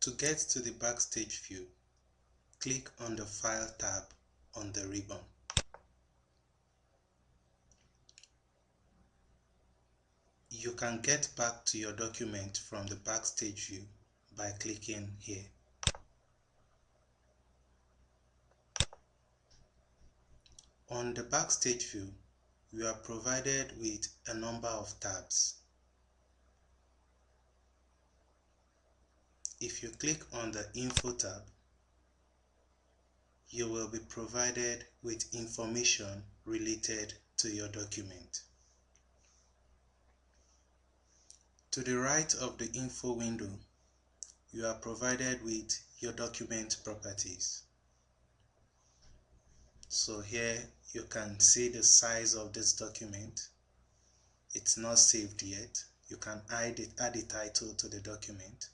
To get to the Backstage View, click on the File tab on the ribbon. You can get back to your document from the Backstage View by clicking here. On the Backstage View, you are provided with a number of tabs. If you click on the Info tab, you will be provided with information related to your document. To the right of the Info window, you are provided with your document properties. So here you can see the size of this document. It's not saved yet. You can add a title to the document.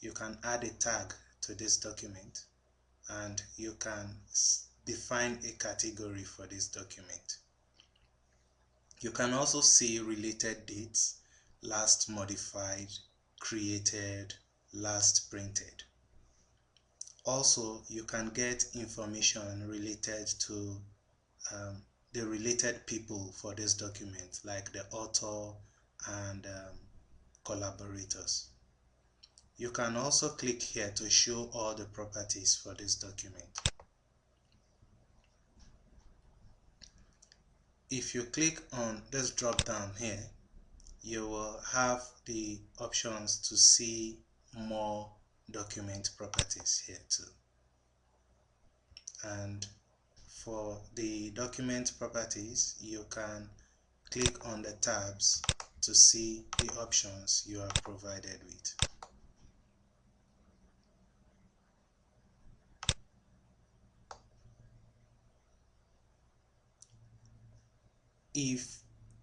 You can add a tag to this document, and you can define a category for this document. You can also see related dates: last modified, created, last printed. Also, you can get information related to the related people for this document, like the author and collaborators. You can also click here to show all the properties for this document. If you click on this drop down here, you will have the options to see more document properties here too. And for the document properties, you can click on the tabs to see the options you are provided with. If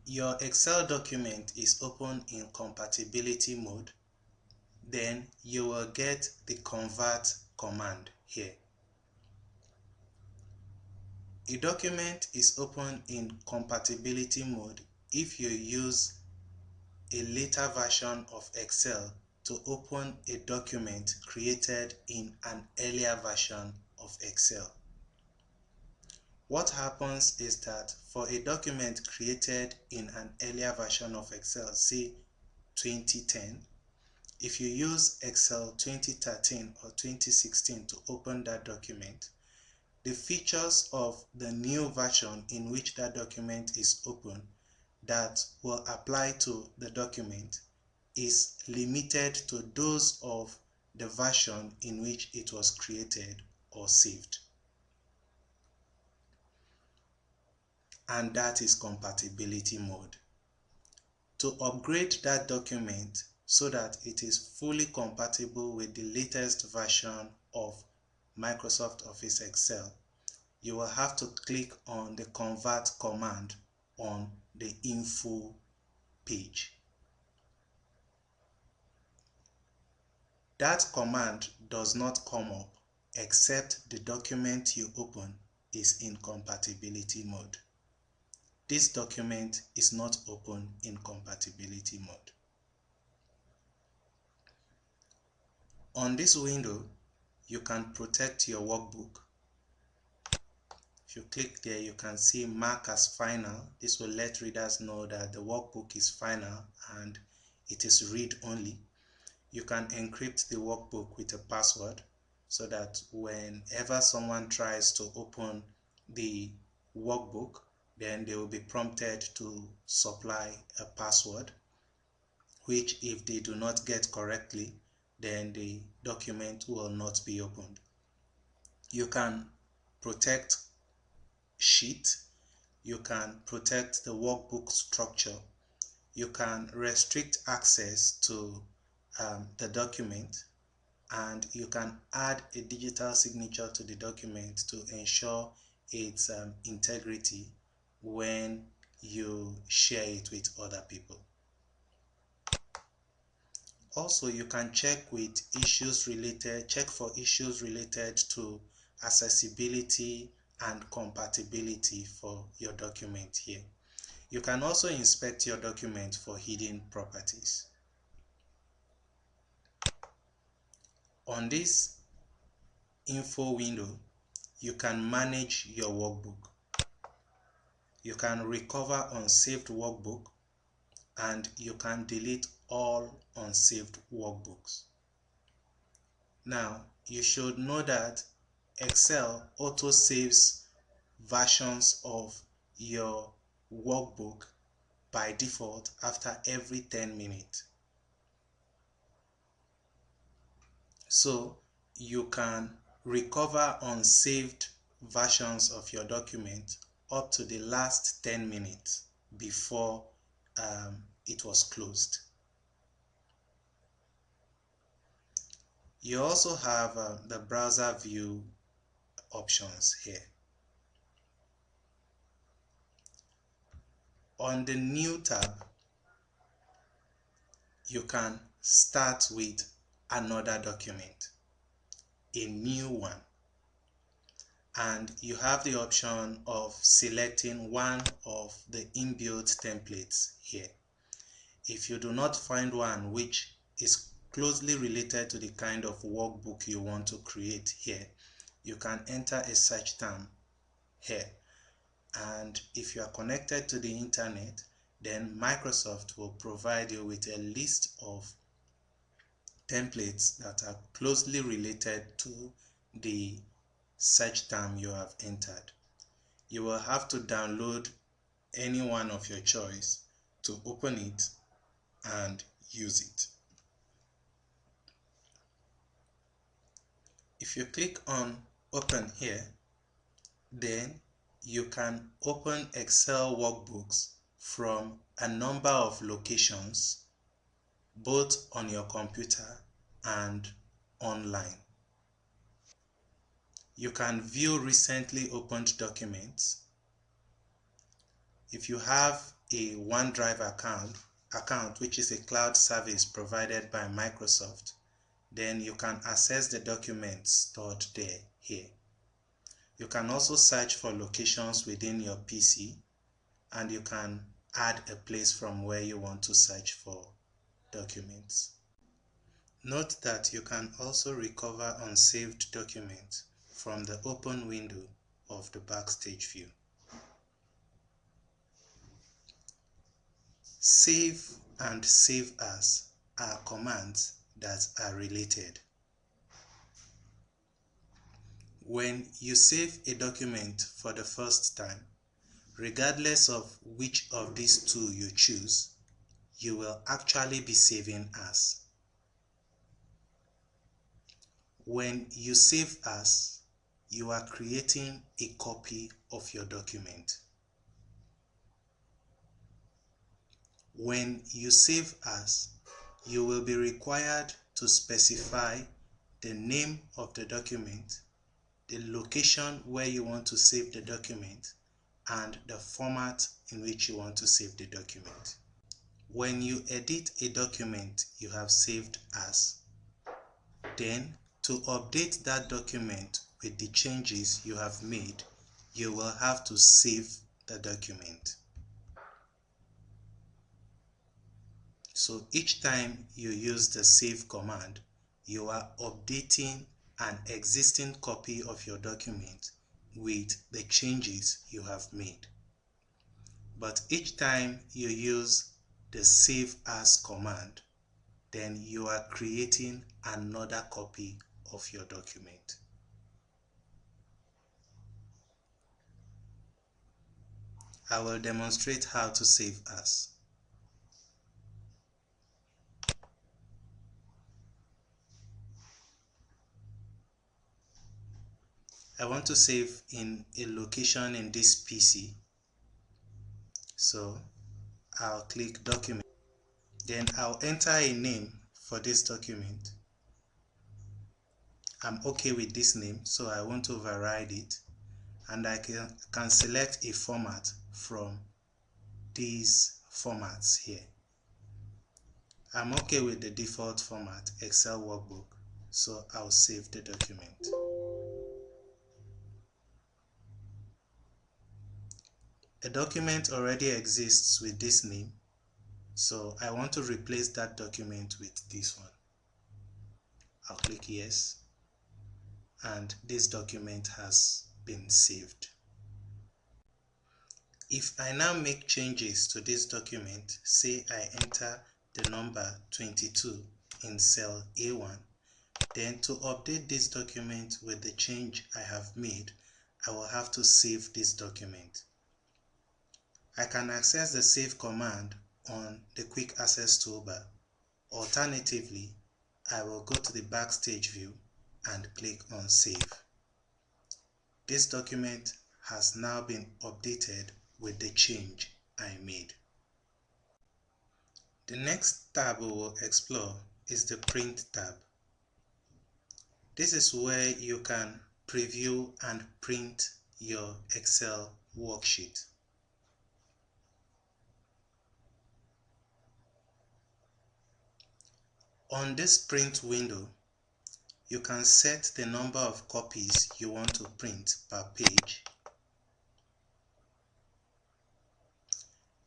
your Excel document is open in compatibility mode, then you will get the convert command here. A document is open in compatibility mode if you use a later version of Excel to open a document created in an earlier version of Excel. What happens is that for a document created in an earlier version of Excel, say 2010, if you use Excel 2013 or 2016 to open that document, the features of the new version in which that document is open that will apply to the document is limited to those of the version in which it was created or saved. And that is compatibility mode. To upgrade that document so that it is fully compatible with the latest version of Microsoft Office Excel, you will have to click on the convert command on the info page. That command does not come up except the document you open is in compatibility mode. This document is not open in compatibility mode. On this window, you can protect your workbook. If you click there, you can see mark as final. This will let readers know that the workbook is final and it is read only. You can encrypt the workbook with a password so that whenever someone tries to open the workbook, then they will be prompted to supply a password, which if they do not get correctly, then the document will not be opened. You can protect sheet, you can protect the workbook structure, you can restrict access to the document, and you can add a digital signature to the document to ensure its integrity when you share it with other people. Also, you can check for issues related to accessibility and compatibility for your document here. You can also inspect your document for hidden properties. On this info window, you can manage your workbook. You can recover unsaved workbook and you can delete all unsaved workbooks. Now, you should know that Excel auto-saves versions of your workbook by default after every 10 minutes. So you can recover unsaved versions of your document up to the last 10 minutes before it was closed. You also have the browser view options here. On the new tab, you can start with another document, a new one, and you have the option of selecting one of the inbuilt templates here. If you do not find one which is closely related to the kind of workbook you want to create here, you can enter a search term here. And if you are connected to the internet, then Microsoft will provide you with a list of templates that are closely related to the search term you have entered. You will have to download any one of your choice to open it and use it. If you click on open here, then you can open Excel workbooks from a number of locations, both on your computer and online. You can view recently opened documents. If you have a OneDrive account, which is a cloud service provided by Microsoft, then you can access the documents stored there here. You can also search for locations within your PC, and you can add a place from where you want to search for documents. Note that you can also recover unsaved documents from the open window of the Backstage View. Save and save as are commands that are related. When you save a document for the first time, regardless of which of these two you choose, you will actually be saving as. When you save as, you are creating a copy of your document. When you save as, you will be required to specify the name of the document, the location where you want to save the document, and the format in which you want to save the document. When you edit a document you have saved as, then to update that document with the changes you have made, you will have to save the document. So each time you use the save command, you are updating an existing copy of your document with the changes you have made. But each time you use the save as command, then you are creating another copy of your document. I will demonstrate how to save as. I want to save in a location in this PC, so I'll click document. Then I'll enter a name for this document. I'm okay with this name, so I want to override it, and I can select a format from these formats here. I'm okay with the default format, Excel workbook, so I'll save the document. A document already exists with this name, so I want to replace that document with this one. I'll click yes, and this document has been saved. If I now make changes to this document, say I enter the number 22 in cell A1, then to update this document with the change I have made, I will have to save this document. I can access the save command on the quick access toolbar. Alternatively, I will go to the Backstage View and click on Save. This document has now been updated with the change I made. The next tab we will explore is the Print tab. This is where you can preview and print your Excel worksheet. On this print window, you can set the number of copies you want to print per page.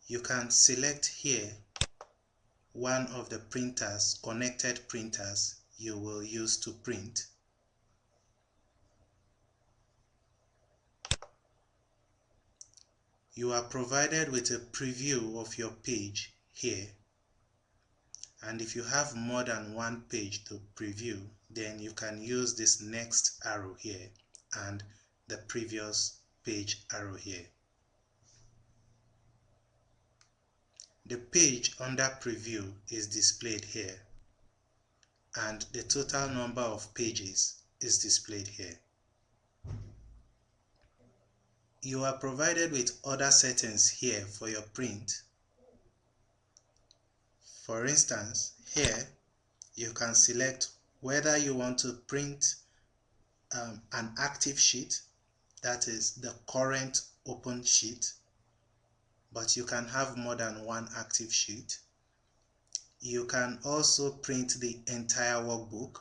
You can select here one of the connected printers you will use to print. You are provided with a preview of your page here, and if you have more than one page to preview, then you can use this next arrow here and the previous page arrow here. The page under preview is displayed here, and the total number of pages is displayed here. You are provided with other settings here for your print. For instance, here you can select whether you want to print an active sheet, that is the current open sheet, but you can have more than one active sheet. You can also print the entire workbook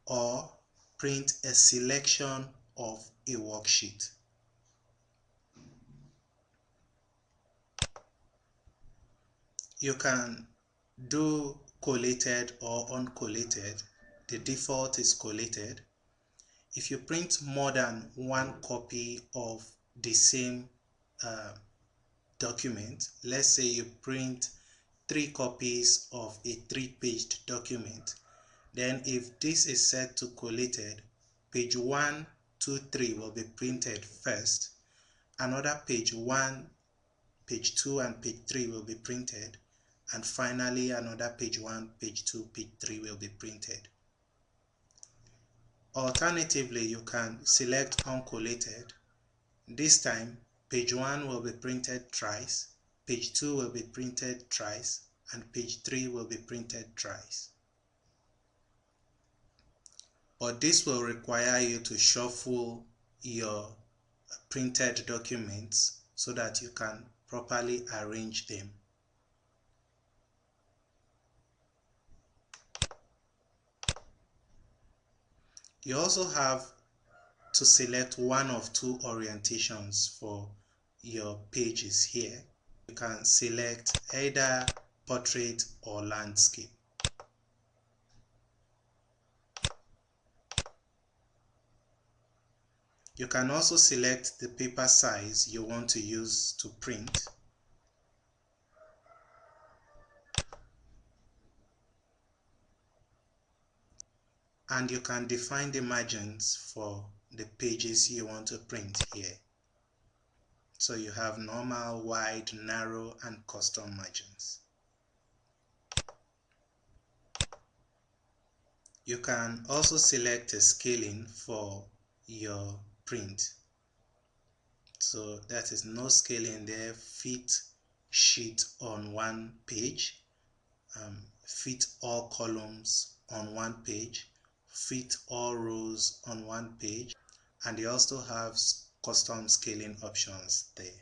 or print a selection of a worksheet. You can do collated or uncollated. The default is collated. If you print more than one copy of the same document, let's say you print 3 copies of a 3-page document, then if this is set to collated, page 1, 2, 3 will be printed first. Another page 1, page 2 and page 3 will be printed, and finally another page 1, page 2, page 3 will be printed. Alternatively, you can select uncollated. This time, page 1 will be printed thrice, page 2 will be printed thrice, and page 3 will be printed thrice. But this will require you to shuffle your printed documents so that you can properly arrange them. You also have to select one of 2 orientations for your pages here. You can select either portrait or landscape. You can also select the paper size you want to use to print. And you can define the margins for the pages you want to print here. So you have normal, wide, narrow, and custom margins. You can also select a scaling for your print. So that is no scaling there, fit sheet on one page, fit all columns on one page, fit all rows on one page, and you also have custom scaling options there.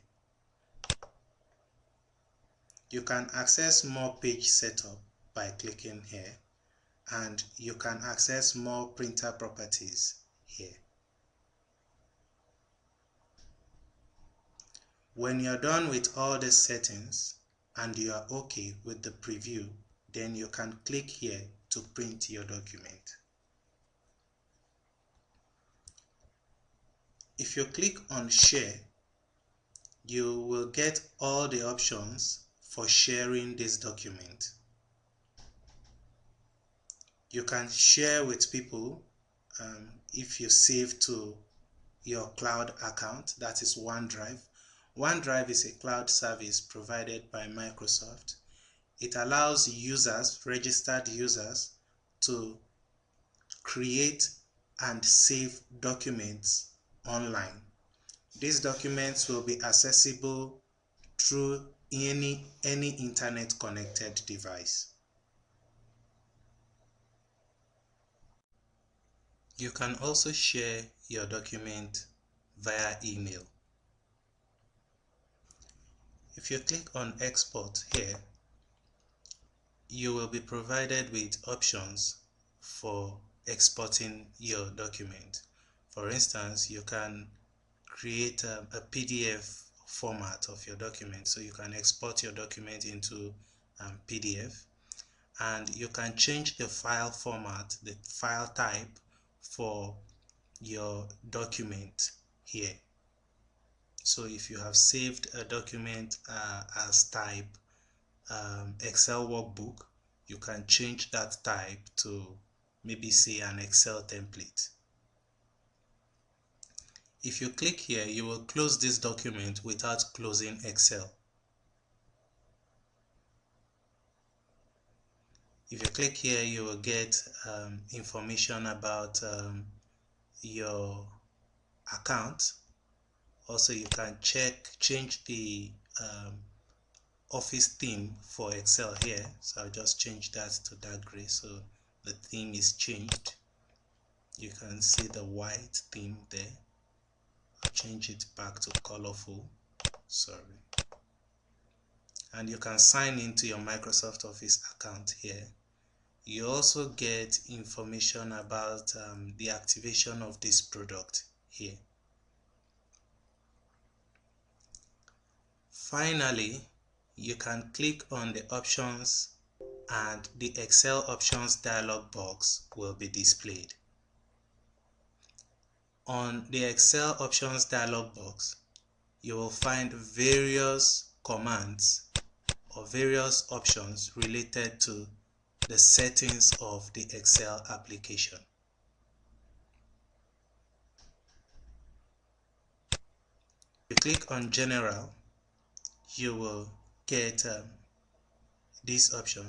You can access more page setup by clicking here, and you can access more printer properties here. When you're done with all the settings and you are okay with the preview, then you can click here to print your document. If you click on Share, you will get all the options for sharing this document. You can share with people if you save to your cloud account, that is OneDrive. OneDrive is a cloud service provided by Microsoft. It allows users, registered users, to create and save documents online. These documents will be accessible through any internet connected device. You can also share your document via email. If you click on Export here, you will be provided with options for exporting your document. For instance, you can create a PDF format of your document, so you can export your document into PDF, and you can change the file format, the file type for your document here. So if you have saved a document as type Excel workbook, you can change that type to maybe say an Excel template. If you click here, you will close this document without closing Excel. If you click here, you will get information about your account. Also, you can change the office theme for Excel here. So I'll just change that to dark gray, so the theme is changed. You can see the white theme there. I'll change it back to colorful. Sorry. And you can sign into your Microsoft Office account here. You also get information about the activation of this product here. Finally, you can click on the options and the Excel options dialog box will be displayed. On the Excel options dialog box, you will find various commands or various options related to the settings of the Excel application. If you click on General, you will get this option,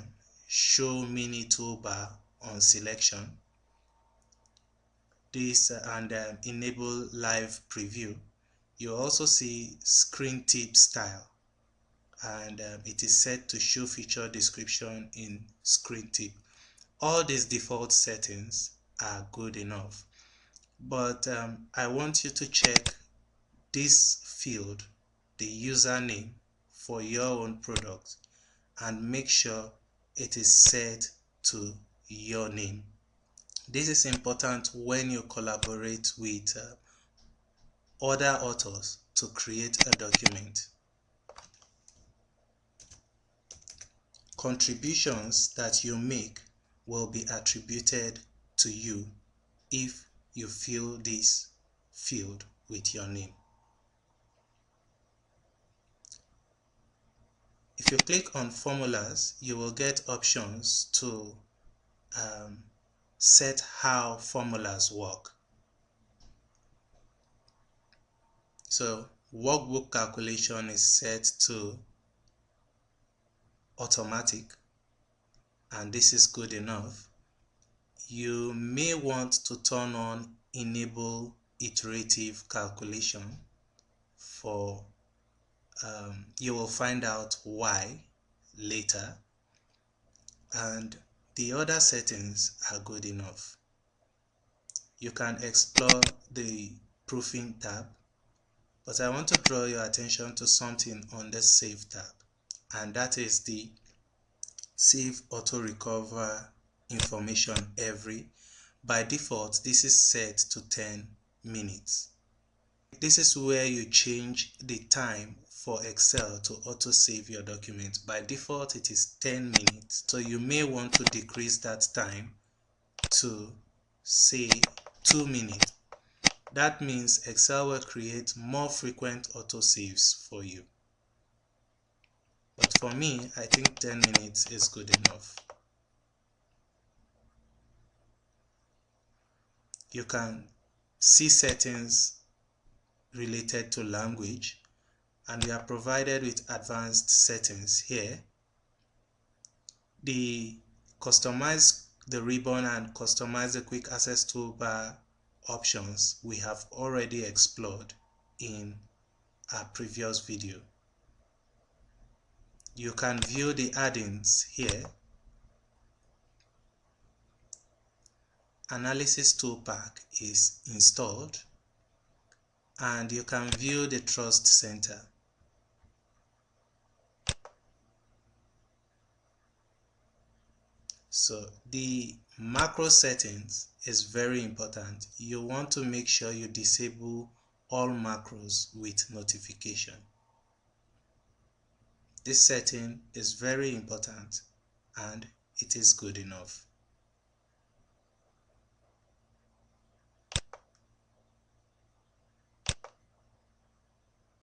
Show Mini Toolbar on Selection. This and Enable Live Preview. You also see Screen Tip Style, and it is set to show feature description in Screen Tip. All these default settings are good enough, but I want you to check this field, the username for your own product, and make sure it is set to your name. This is important when you collaborate with other authors to create a document. Contributions that you make will be attributed to you if you fill this field with your name. If you click on Formulas, you will get options to set how formulas work. So workbook calculation is set to automatic, and this is good enough. You may want to turn on enable iterative calculation for you will find out why later, and the other settings are good enough. You can explore the proofing tab, but I want to draw your attention to something on the Save tab, and that is the Save Auto Recover Information Every. By default, this is set to 10 minutes. This is where you change the time for Excel to auto save your document. By default it is 10 minutes, so you may want to decrease that time to say 2 minutes. That means Excel will create more frequent autosaves for you. But for me, I think 10 minutes is good enough. You can see settings related to language, and we are provided with advanced settings here. The customize the ribbon and customize the quick access toolbar options we have already explored in our previous video. You can view the add-ins here. Analysis toolpack is installed, and you can view the trust center. So the macro settings is very important. You want to make sure you disable all macros with notification. This setting is very important and it is good enough.